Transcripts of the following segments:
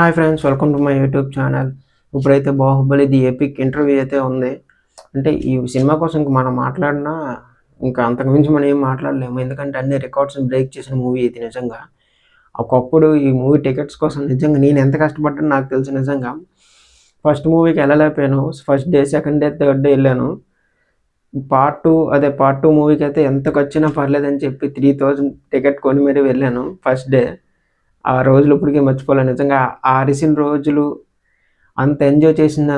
Hi friends, welcome to my YouTube channel. ఇప్పుడైతే 'Baahubali' the epic interview అయితే ఉంది. అంటే ఈ సినిమా కోసం ఇంక మనం మాట్లాడినా ఇంకా అంతకుమించి మనం ఏం మాట్లాడలేము. ఎందుకంటే అన్ని రికార్డ్స్‌ని బ్రేక్ చేసిన మూవీ ఇది నిజంగా. ఒకప్పుడు ఈ మూవీ టికెట్స్ కోసం నిజంగా నేను ఎంత కష్టపడ్డానో నాకు తెలుసు నిజంగా. ఫస్ట్ మూవీకి వెళ్ళలేకపోయాను. First day, second day, third day ఎళ్ళాను. పార్ట్ 2 మూవీకైతే ఎంత ఖర్చయినా పర్లేదని చెప్పి 3000 టికెట్ కొని మరీ వెళ్ళాను ఫస్ట్ డే. ఆ రోజులు ఇప్పటికీ మర్చిపోలేను. నిజంగా ఆ అరిసిన రోజులు, అంత ఎంజాయ్ చేసిన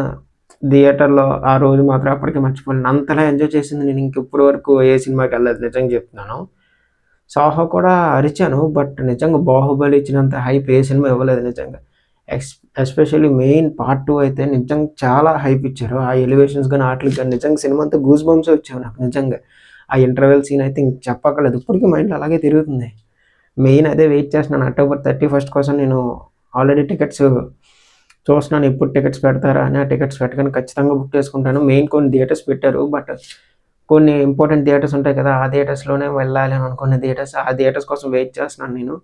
థియేటర్‌లో ఆ రోజు మాత్రం ఎప్పటికీ మర్చిపోలేను. అంతలా ఎంజాయ్ చేసింది నేను ఇప్పటి వరకు ఏ సినిమాకెళ్ళలేదు నిజంగా చెప్తున్నాను. 'సాహో' కూడా అరిచాను. బట్ నిజంగా 'బాహుబలి' ఇచ్చినంత హైప్ ఏ సినిమా ఇవ్వలేదు నిజంగా. ఎస్ ఎస్పెషల్లీ మెయిన్ పార్ట్ 2 అయితే నిజంగా చాలా హైప్ ఇచ్చారు. ఆ ఎలివేషన్స్ గాని, ఆటిలకి గాని నిజంగా సినిమా అంతా గూస్ బంప్సే వచ్చేవి నాకు నిజంగా. ఆ ఇంటర్వెల్ సీన్ అయితే ఇంక చెప్పక్కర్లేదు. ఇప్పటికి మైండ్‌లో అలాగే తిరుగుతుంది. మెయిన్ అదే వెయిట్ చేస్తున్నాను. అక్టోబర్ 31 కోసం నేను ఆల్రెడీ టికెట్స్ చూస్తున్నాను. ఎప్పుడు టికెట్స్ పెడతారా అని. ఆ టికెట్స్ పెట్టగానే ఖచ్చితంగా బుక్ చేసుకుంటాను. మెయిన్ కొన్ని థియేటర్స్ పెట్టారు. బట్ కొన్ని ఇంపార్టెంట్ థియేటర్స్ ఉంటాయి కదా! ఆ థియేటర్స్‌లోనే వెళ్ళాలి అని అనుకున్న థియేటర్స్, ఆ థియేటర్స్ కోసం వెయిట్ చేస్తున్నాను నేను.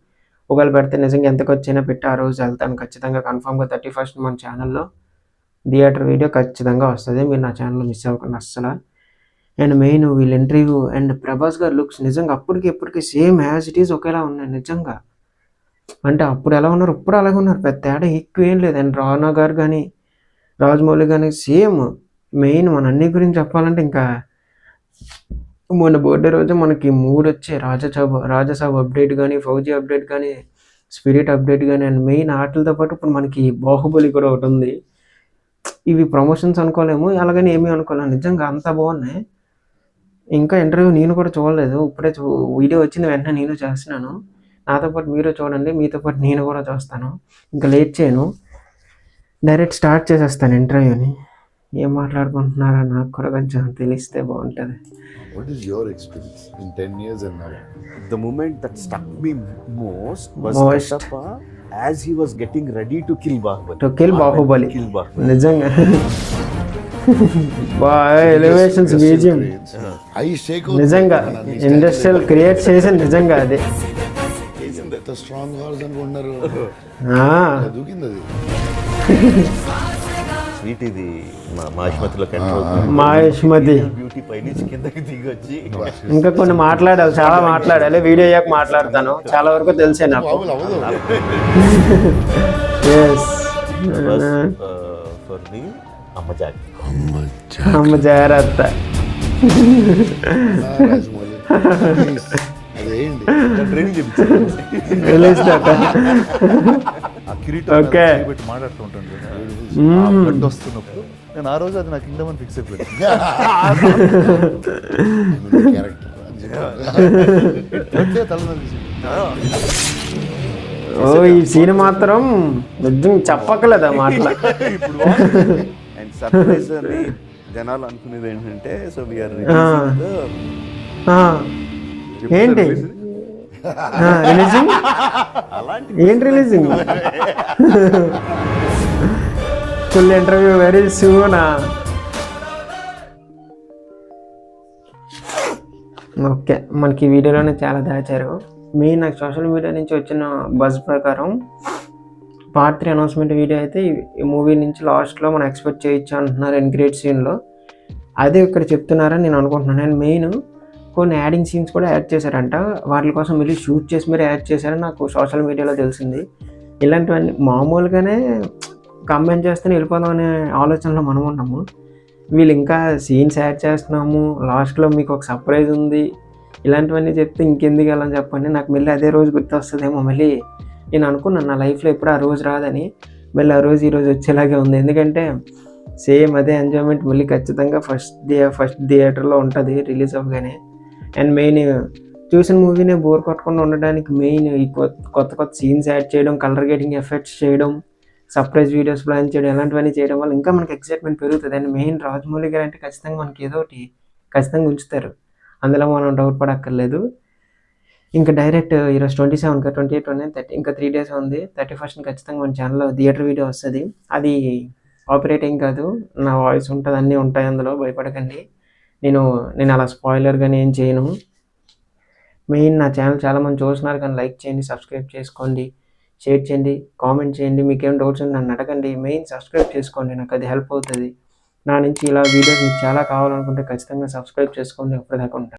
ఒకవేళ పెడితే నిజంగా ఎంత ఖర్చైనా పెట్టి ఆ రోజు ఎళ్తాను ఖచ్చితంగా. కన్ఫర్మ్‌గా 31 మన ఛానల్‌లో థియేటర్ వీడియో ఖచ్చితంగా వస్తది. మీరు నా ఛానల్‌లో మిస్ అవ్వకండి అస్సల. అండ్ మెయిన్ వీళ్ళ ఇంటర్వ్యూ అండ్ 'ప్రభాస్' గారి లుక్స్ నిజంగా అప్పటికి, ఇప్పటికి సేమ్ యాజ్ ఇట్ ఈజ్ ఒకేలా ఉన్నాయి నిజంగా. అంటే అప్పుడు ఎలా ఉన్నారో ఇప్పుడు అలాగే ఉన్నారు. పెద్ద తేడా ఎక్కువేం లేదు. అండ్ 'రానా' గారు గాని, 'రాజమౌళి' గాని సేమ్. మెయిన్ మన అన్ని గురించి చెప్పాలంటే ఇంకా మొన్న బర్త్‌డే రోజే మనకి 3 వచ్చాయి. 'రాజాసాబ్' అప్డేట్ గాని, 'ఫౌజీ' అప్డేట్ గాని, 'స్పిరిట్' అప్డేట్ గాని అండ్ మెయిన్ ఆటిలతో పాటు ఇప్పుడు మనకి 'బాహుబలి' కూడా ఒకటుంది. ఇవి ప్రమోషన్స్ అనుకోలేము. అలాగని ఏమీ అనుకోలేము. నిజంగా అంత బాగున్నాయి. ఇంకా ఇంటర్వ్యూ నేను కూడా చూడలేదు. ఇప్పుడే వీడియో వచ్చిన వెంటనే నేను చేస్తున్నాను. నాతో పాటు మీరు చూడండి. మీతో పాటు నేను కూడా చూస్తాను. ఇంకా లేట్ చేయను. డైరెక్ట్ స్టార్ట్ చేసేస్తాను ఇంటర్వ్యూని. ఏం మాట్లాడుకుంటున్నారో నాకు కూడా కొంచెం తెలిస్తే బాగుంటది. What is your experience in 10 years and now? The moment that struck me most was Most. Kattappa as he was getting ready to kill Bahubali. To kill Baahubali. Kill Bahubali. నిజంగా elevations BGM I shake నిజంగా industrial create చేసి నిజంగా అది ఎంత strong horse అనుకుంటున్నారు దూకింది అది. Sweet ఇది మహిష్మతిలో Mahishmati beauty పై నుంచి కిందకి దిగొచ్చి ఇంకా కొన్ని మాట్లాడాలి, చాలా మాట్లాడాలి. వీడియో అయ్యాక మాట్లాడతాను. చాలా వరకు తెలిసే నాకు. మామూలు అవ్వదు. ఎస్ ఫర్ ది అమ్మ జాతి. అమ్మ జాగ్రత్త. రాజమౌళి అదేంటి ట్రైనింగ్ చెప్పించారు. రిలీజ్ ఆ కిరీటం ఓకే. పెట్టి మాట్లాడుతూ ఉంటాను కదా. ఆ బ్లడ్ వస్తున్నప్పుడు నేను ఆ రోజు అది నాకు ఇండమని ఫిక్స్ అయిపోయింది. క్యారెక్టర్ ఓ ఈ సీన్ మాత్రం నిజంగా చెప్పక్కర్లేదు ఆ మాటలు. ఇప్పుడు అండ్ సర్ప్రైజ్ అని జనాలు అనుకునేది ఏంటంటే సో వీఆర్ ఏంటి రిలీజింగ్? అలాంటి ఏంటి రిలీజింగ్? ఫుల్ ఇంటర్వ్యూ వెరీ సూనా. ఓకే, మనకి ఈ వీడియోలోనే చాలా దాచారు. మెయిన్ నాకు సోషల్ మీడియా నుంచి వచ్చిన బజ్ ప్రకారం పార్ట్ 3 అనౌన్స్మెంట్ వీడియో అయితే ఈ మూవీ నుంచి లాస్ట్లో మనం ఎక్స్పెక్ట్ చేయొచ్చు అంటున్నారు ఎండ్ గ్రేట్ సీన్లో. అదే ఇక్కడ చెప్తున్నారని నేను అనుకుంటున్నాను. అండ్ మెయిన్ కొన్ని యాడింగ్ సీన్స్ కూడా యాడ్ చేశారంట. వాటి కోసం మళ్ళీ షూట్ చేసి మరీ యాడ్ చేశారని నాకు సోషల్ మీడియాలో తెలిసింది. ఇలాంటివన్నీ మామూలుగానే కంబైన్ చేస్తేనే వెళ్ళిపోదాం అనే ఆలోచనలో మనం ఉన్నాము. వీళ్ళు ఇంకా సీన్స్ యాడ్ చేస్తున్నాము, లాస్ట్లో మీకు ఒక సర్ప్రైజ్ ఉంది, ఇలాంటివన్నీ చెప్తే ఇంకెందుకు వెళ్ళని చెప్పండి. నాకు మళ్ళీ అదే రోజు గుర్తొస్తుందేమో. మళ్ళీ నేను అనుకున్నాను నా లైఫ్లో ఎప్పుడు ఆ రోజు రాదని. మళ్ళీ ఆ రోజు ఈరోజు వచ్చేలాగే ఉంది. ఎందుకంటే సేమ్ అదే ఎంజాయ్మెంట్ మళ్ళీ ఖచ్చితంగా ఫస్ట్ థియేటర్లో ఉంటుంది రిలీజ్ అవ్వగానే. అండ్ మెయిన్ చూసిన మూవీనే బోర్ కొట్టకుండా ఉండడానికి మెయిన్ ఈ కొత్త సీన్స్ యాడ్ చేయడం, కలర్ గ్రేడింగ్ ఎఫెక్ట్స్ చేయడం, సర్ప్రైజ్ వీడియోస్ ప్లాన్ చేయడం, ఇలాంటివన్నీ చేయడం వల్ల ఇంకా మనకి ఎక్సైట్మెంట్ పెరుగుతుంది. అండ్ మెయిన్ రాజమౌళి గారు అంటే ఖచ్చితంగా మనకి ఏదో ఒకటి ఖచ్చితంగా ఉంచుతారు. అందులో మనం డౌట్ పడక్కర్లేదు. ఇంకా డైరెక్ట్ ఈరోజు 27 కదా, 28, 29, 30 ఇంకా 3 డేస్ ఉంది. 31 ఖచ్చితంగా మన ఛానల్లో థియేటర్ వీడియో వస్తుంది. అది ఆపరేటింగ్ కాదు, నా వాయిస్ ఉంటుంది, అన్నీ ఉంటాయి అందులో, భయపడకండి. నేను అలా స్పాయిలర్గానే ఏం చేయను. మెయిన్ నా ఛానల్ చాలామంది చూస్తున్నారు కానీ లైక్ చేయండి, సబ్స్క్రైబ్ చేసుకోండి. షేర్ చేయండి, కామెంట్ చేయండి. మీకేం డౌట్స్ ఉంటే నన్ను అడగండి. మెయిన్ సబ్స్క్రైబ్ చేసుకోండి, నాకు అది హెల్ప్ అవుతుంది. నా నుంచి ఇలా వీడియోస్ మీకు చాలా కావాలనుకుంటే ఖచ్చితంగా సబ్స్క్రైబ్ చేసుకోండి. అప్పటిదాకా ఉంటాను.